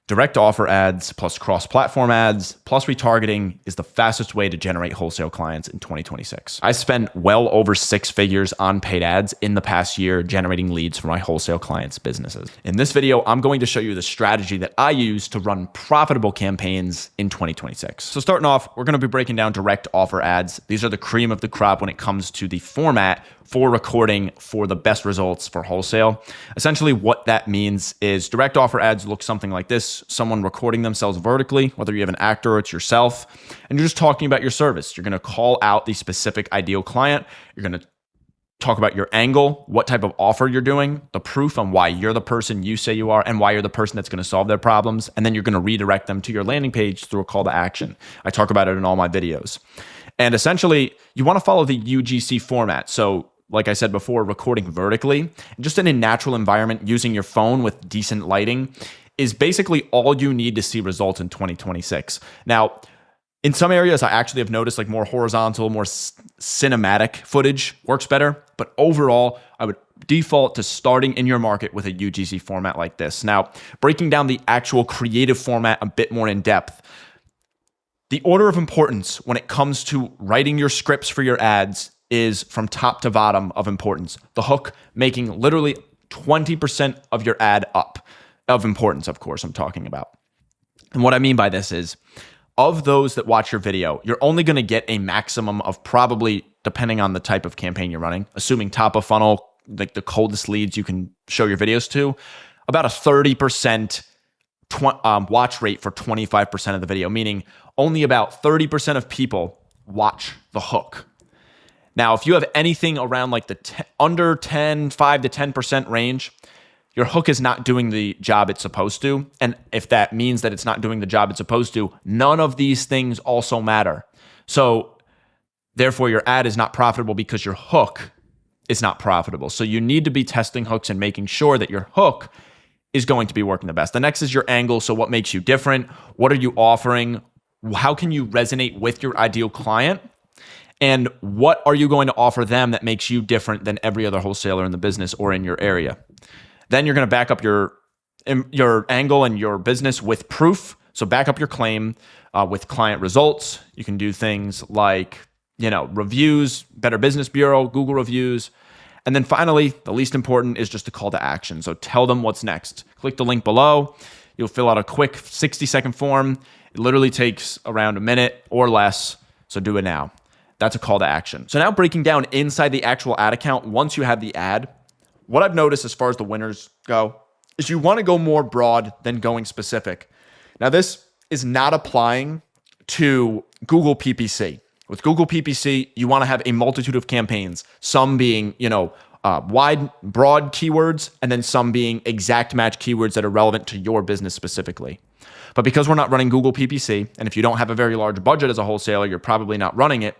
Direct offer ads plus cross-platform ads plus retargeting is the fastest way to generate wholesale clients in 2026. I spent well over 6 figures on paid ads in the past year generating leads for my wholesale clients' businesses. In this video, I'm going to show you the strategy that I use to run profitable campaigns in 2026. So starting off, we're going to be breaking down direct offer ads. These are the cream of the crop when it comes to the format for recording for the best results for wholesale. Essentially what that means is direct offer ads look something like this. Someone recording themselves vertically, whether you have an actor or it's yourself, and you're just talking about your service. You're going to call out the specific ideal client. You're going to talk about your angle, what type of offer you're doing, the proof on why you're the person you say you are and why you're the person that's going to solve their problems. And then you're going to redirect them to your landing page through a call to action. I talk about it in all my videos. And essentially, you want to follow the UGC format. So like I said before, recording vertically, just in a natural environment using your phone with decent lighting is basically all you need to see results in 2026. Now, in some areas, I actually have noticed like more horizontal, more cinematic footage works better. But overall, I would default to starting in your market with a UGC format like this. Now, breaking down the actual creative format a bit more in depth, the order of importance when it comes to writing your scripts for your ads is from top to bottom of importance. The hook making literally 20% of your ad up of importance, of course, I'm talking about. And what I mean by this is, of those that watch your video, you're only going to get a maximum of probably, depending on the type of campaign you're running, assuming top of funnel, like the coldest leads you can show your videos to, about a 30% watch rate for 25% of the video, meaning only about 30% of people watch the hook. Now, if you have anything around like the under 10, 5 to 10% range, your hook is not doing the job it's supposed to. And if that means that it's not doing the job it's supposed to, none of these things also matter. So therefore, your ad is not profitable because your hook is not profitable. So you need to be testing hooks and making sure that your hook is going to be working the best. The next is your angle. So what makes you different? What are you offering? How can you resonate with your ideal client? And what are you going to offer them that makes you different than every other wholesaler in the business or in your area? Then you're going to back up your angle and your business with proof. So back up your claim with client results. You can do things like, reviews, Better Business Bureau, Google reviews. And then finally, the least important is just a call to action. So tell them what's next. Click the link below. You'll fill out a quick 60-second form. It literally takes around a minute or less. So do it now. That's a call to action. So now breaking down inside the actual ad account, once you have the ad, what I've noticed as far as the winners go is you want to go more broad than going specific. Now, this is not applying to Google PPC. With Google PPC, you want to have a multitude of campaigns, some being, wide, broad keywords, and then some being exact match keywords that are relevant to your business specifically. But because we're not running Google PPC, and if you don't have a very large budget as a wholesaler, you're probably not running it.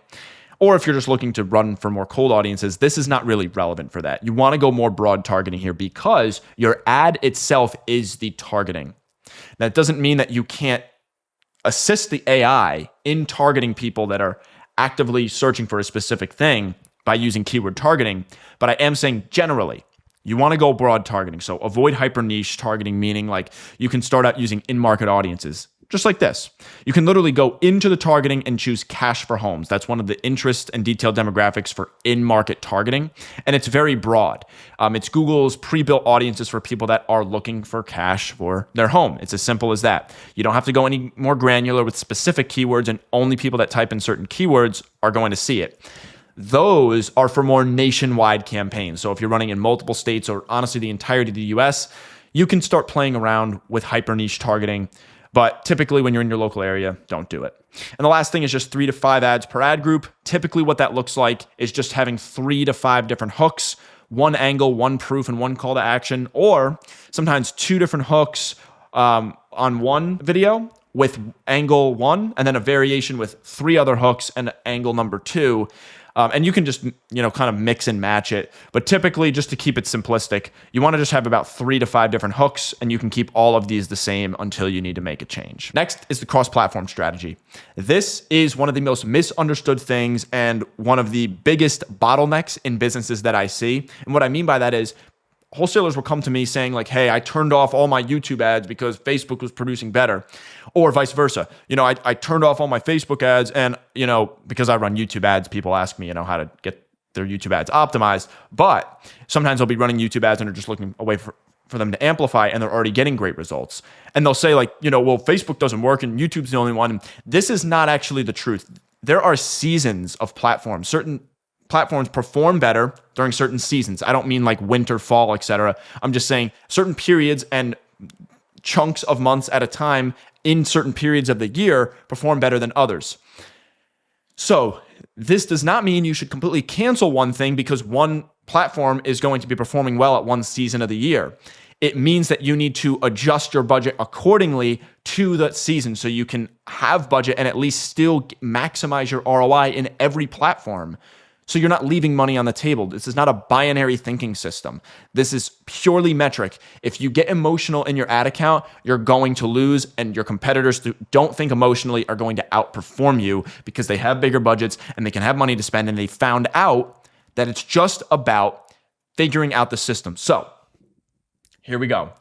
Or if you're just looking to run for more cold audiences, this is not really relevant for that. You want to go more broad targeting here because your ad itself is the targeting. That doesn't mean that you can't assist the AI in targeting people that are actively searching for a specific thing by using keyword targeting. But I am saying generally, you want to go broad targeting. So avoid hyper niche targeting, meaning like you can start out using in-market audiences, just like this. You can literally go into the targeting and choose cash for homes. That's one of the interest and detailed demographics for in-market targeting. And it's very broad. It's Google's pre-built audiences for people that are looking for cash for their home. It's as simple as that. You don't have to go any more granular with specific keywords, and only people that type in certain keywords are going to see it. Those are for more nationwide campaigns. So if you're running in multiple states or honestly the entirety of the US, you can start playing around with hyper niche targeting. But typically when you're in your local area, don't do it. And the last thing is just 3 to 5 ads per ad group. Typically what that looks like is just having 3 to 5 different hooks, 1 angle, 1 proof, and 1 call to action, or sometimes 2 different hooks on one video with angle 1, and then a variation with 3 other hooks and angle number 2. And you can just, kind of mix and match it. But typically, just to keep it simplistic, you want to just have about 3 to 5 different hooks, and you can keep all of these the same until you need to make a change. Next is the cross-platform strategy. This is one of the most misunderstood things and one of the biggest bottlenecks in businesses that I see. And what I mean by that is wholesalers will come to me saying like, hey, I turned off all my YouTube ads because Facebook was producing better, or vice versa. I turned off all my Facebook ads and, because I run YouTube ads, people ask me, how to get their YouTube ads optimized. But sometimes I'll be running YouTube ads and they're just looking away for them to amplify, and they're already getting great results. And they'll say like, well, Facebook doesn't work and YouTube's the only one. This is not actually the truth. There are seasons of platforms. Certain platforms perform better during certain seasons. I don't mean like winter, fall, etc. I'm just saying certain periods and chunks of months at a time in certain periods of the year perform better than others. So this does not mean you should completely cancel one thing because one platform is going to be performing well at one season of the year. It means that you need to adjust your budget accordingly to the season so you can have budget and at least still maximize your ROI in every platform. So you're not leaving money on the table. This is not a binary thinking system. This is purely metric. If you get emotional in your ad account, you're going to lose, and your competitors who don't think emotionally are going to outperform you because they have bigger budgets and they can have money to spend, and they found out that it's just about figuring out the system. So here we go.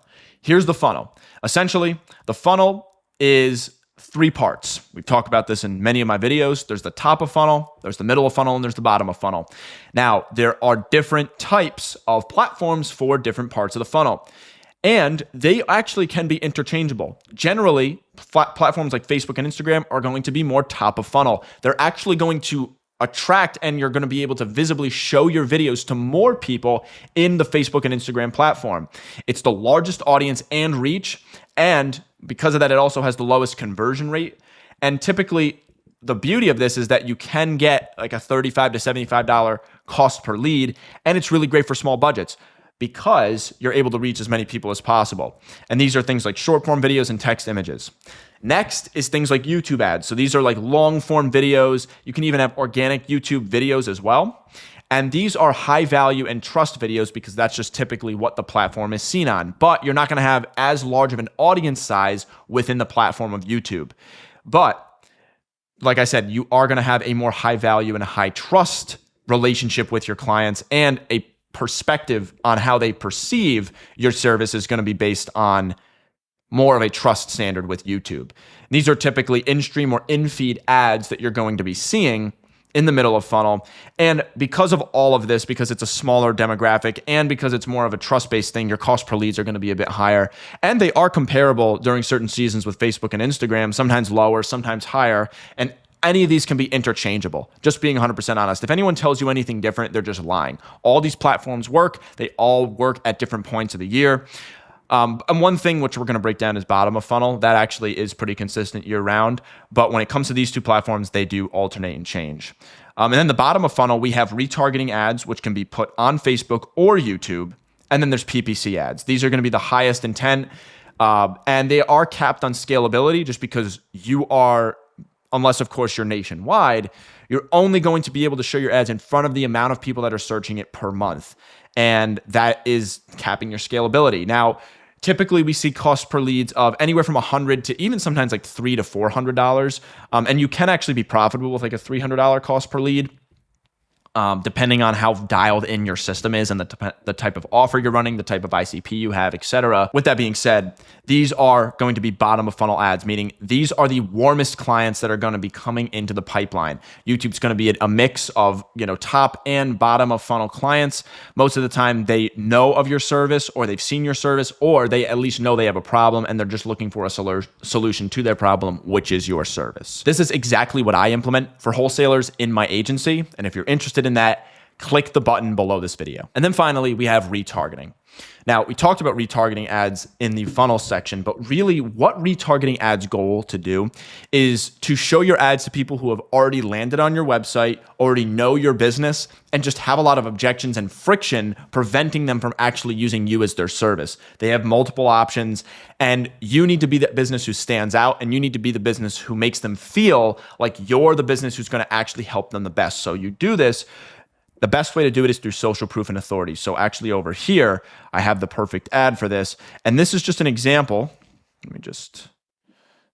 Here's the funnel. Essentially, the funnel is 3 parts. We've talked about this in many of my videos. There's the top of funnel, there's the middle of funnel, and there's the bottom of funnel. Now, there are different types of platforms for different parts of the funnel, and they actually can be interchangeable. Generally, platforms like Facebook and Instagram are going to be more top of funnel. They're actually going to attract, and you're going to be able to visibly show your videos to more people in the Facebook and Instagram platform. It's the largest audience and reach, and because of that, it also has the lowest conversion rate. And typically, the beauty of this is that you can get like a $35 to $75 cost per lead, and it's really great for small budgets because you're able to reach as many people as possible. And these are things like short form videos and text images. Next is things like YouTube ads. So these are like long form videos. You can even have organic YouTube videos as well. And these are high value and trust videos because that's just typically what the platform is seen on. But you're not going to have as large of an audience size within the platform of YouTube. But like I said, you are going to have a more high value and a high trust relationship with your clients, and a perspective on how they perceive your service is going to be based on more of a trust standard with YouTube. These are typically in-stream or in-feed ads that you're going to be seeing in the middle of funnel. And because of all of this, because it's a smaller demographic and because it's more of a trust-based thing, your cost per leads are going to be a bit higher. And they are comparable during certain seasons with Facebook and Instagram, sometimes lower, sometimes higher. And any of these can be interchangeable, just being 100% honest. If anyone tells you anything different, they're just lying. All these platforms work. They all work at different points of the year. And one thing which we're going to break down is bottom of funnel. That actually is pretty consistent year round. But when it comes to these 2 platforms, they do alternate and change. And then the bottom of funnel, we have retargeting ads, which can be put on Facebook or YouTube. And then there's PPC ads. These are going to be the highest intent. And they are capped on scalability just because you are, unless of course you're nationwide, you're only going to be able to show your ads in front of the amount of people that are searching it per month. And that is capping your scalability. Now, typically we see cost per leads of anywhere from $100 to even sometimes like $300 to $400. And you can actually be profitable with like a $300 cost per lead. Depending on how dialed in your system is and the type of offer you're running, the type of ICP you have, etc. With that being said, these are going to be bottom of funnel ads, meaning these are the warmest clients that are going to be coming into the pipeline. YouTube's going to be a mix of, top and bottom of funnel clients. Most of the time they know of your service, or they've seen your service, or they at least know they have a problem and they're just looking for a solution to their problem, which is your service. This is exactly what I implement for wholesalers in my agency. And if you're interested in that, click the button below this video. And then finally, we have retargeting. Now, we talked about retargeting ads in the funnel section, but really what retargeting ads goal to do is to show your ads to people who have already landed on your website, already know your business, and just have a lot of objections and friction preventing them from actually using you as their service. They have multiple options, and you need to be the business who stands out, and you need to be the business who makes them feel like you're the business who's going to actually help them the best. So you do this. The best way to do it is through social proof and authority. So actually over here, I have the perfect ad for this. And this is just an example. Let me just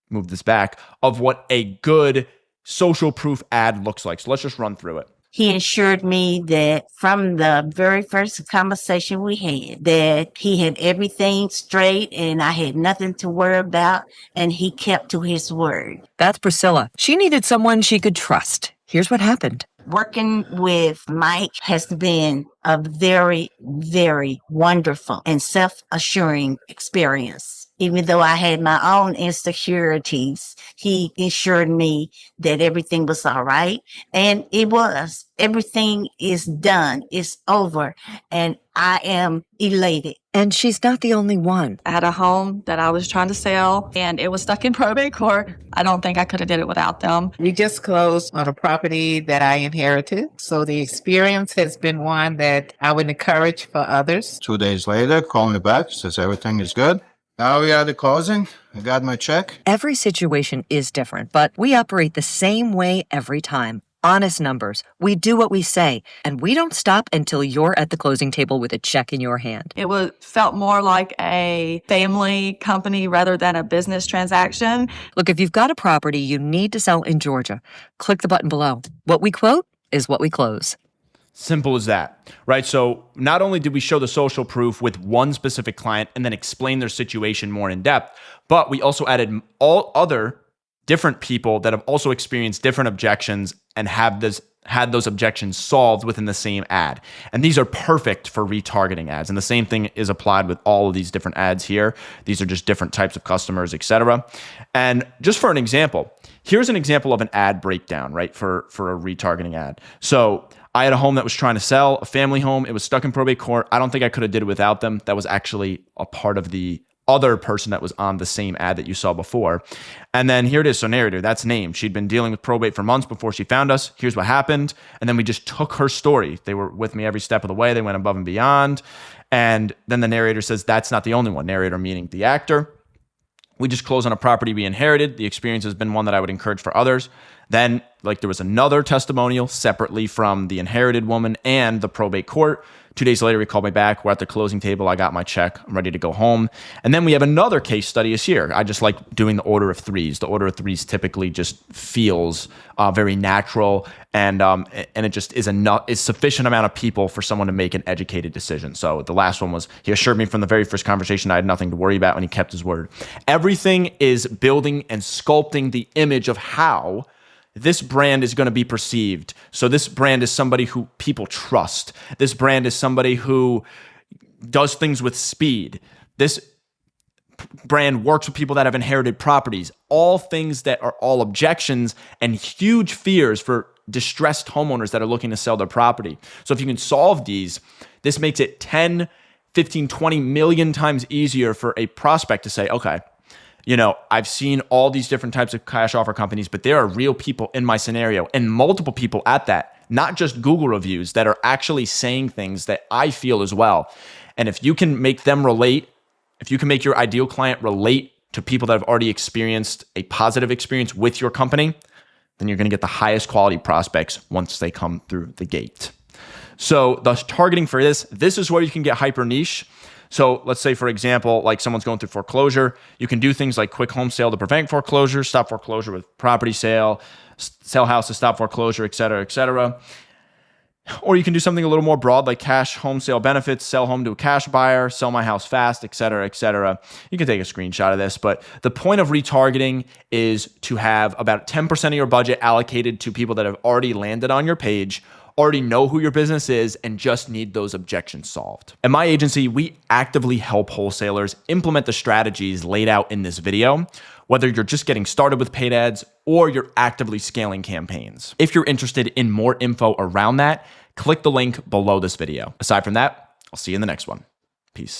move this back of what a good social proof ad looks like. So let's just run through it. He assured me that from the very first conversation we had, that he had everything straight and I had nothing to worry about, and he kept to his word. That's Priscilla. She needed someone she could trust. Here's what happened. Working with Mike has been a very, very wonderful and self-assuring experience. Even though I had my own insecurities, he assured me that everything was all right. And it was. Everything is done. It's over. And I am elated. And she's not the only one. I had a home that I was trying to sell, and it was stuck in probate court. I don't think I could have did it without them. We just closed on a property that I inherited. So the experience has been one that I would encourage for others. 2 days later, call me back, says everything is good. Now we are at the closing. I got my check. Every situation is different, but we operate the same way every time. Honest numbers. We do what we say, and we don't stop until you're at the closing table with a check in your hand. It felt more like a family company rather than a business transaction. Look, if you've got a property you need to sell in Georgia, click the button below. What we quote is what we close. Simple as that, right? So not only did we show the social proof with one specific client and then explain their situation more in depth, but we also added all other different people that have also experienced different objections and had those objections solved within the same ad. And these are perfect for retargeting ads. And the same thing is applied with all of these different ads here. These are just different types of customers, etc. And just for an example, here's an example of an ad breakdown, right? For a retargeting ad. So I had a home that was trying to sell, a family home. It was stuck in probate court. I don't think I could have did it without them. That was actually a part of the other person that was on the same ad that you saw before. And then here it is. So narrator, that's named. She'd been dealing with probate for months before she found us. Here's what happened. And then we just took her story. They were with me every step of the way. They went above and beyond. And then the narrator says, that's not the only one. Narrator meaning the actor. We just closed on a property we inherited. The experience has been one that I would encourage for others. Then, there was another testimonial separately from the inherited woman and the probate court. 2 days later, he called me back. We're at the closing table. I got my check. I'm ready to go home. And then we have another case study is here. I just like doing the order of threes. The order of threes typically just feels very natural, and it just is sufficient amount of people for someone to make an educated decision. So the last one was, he assured me from the very first conversation I had nothing to worry about, and he kept his word. Everything is building and sculpting the image of how this brand is going to be perceived. So this brand is somebody who people trust. This brand is somebody who does things with speed. This brand works with people that have inherited properties. All things that are all objections and huge fears for distressed homeowners that are looking to sell their property. So if you can solve these, this makes it 10, 15, 20 million times easier for a prospect to say, okay, I've seen all these different types of cash offer companies, but there are real people in my scenario and multiple people at that, not just Google reviews, that are actually saying things that I feel as well. And if you can make them relate, if you can make your ideal client relate to people that have already experienced a positive experience with your company, then you're going to get the highest quality prospects once they come through the gate. So the targeting for this is where you can get hyper niche. So let's say, for example, like someone's going through foreclosure, you can do things like quick home sale to prevent foreclosure, stop foreclosure with property sale, sell house to stop foreclosure, et cetera, et cetera. Or you can do something a little more broad, like cash home sale benefits, sell home to a cash buyer, sell my house fast, et cetera, et cetera. You can take a screenshot of this, but the point of retargeting is to have about 10% of your budget allocated to people that have already landed on your page, already know who your business is, and just need those objections solved. At my agency, we actively help wholesalers implement the strategies laid out in this video, whether you're just getting started with paid ads or you're actively scaling campaigns. If you're interested in more info around that, click the link below this video. Aside from that, I'll see you in the next one. Peace.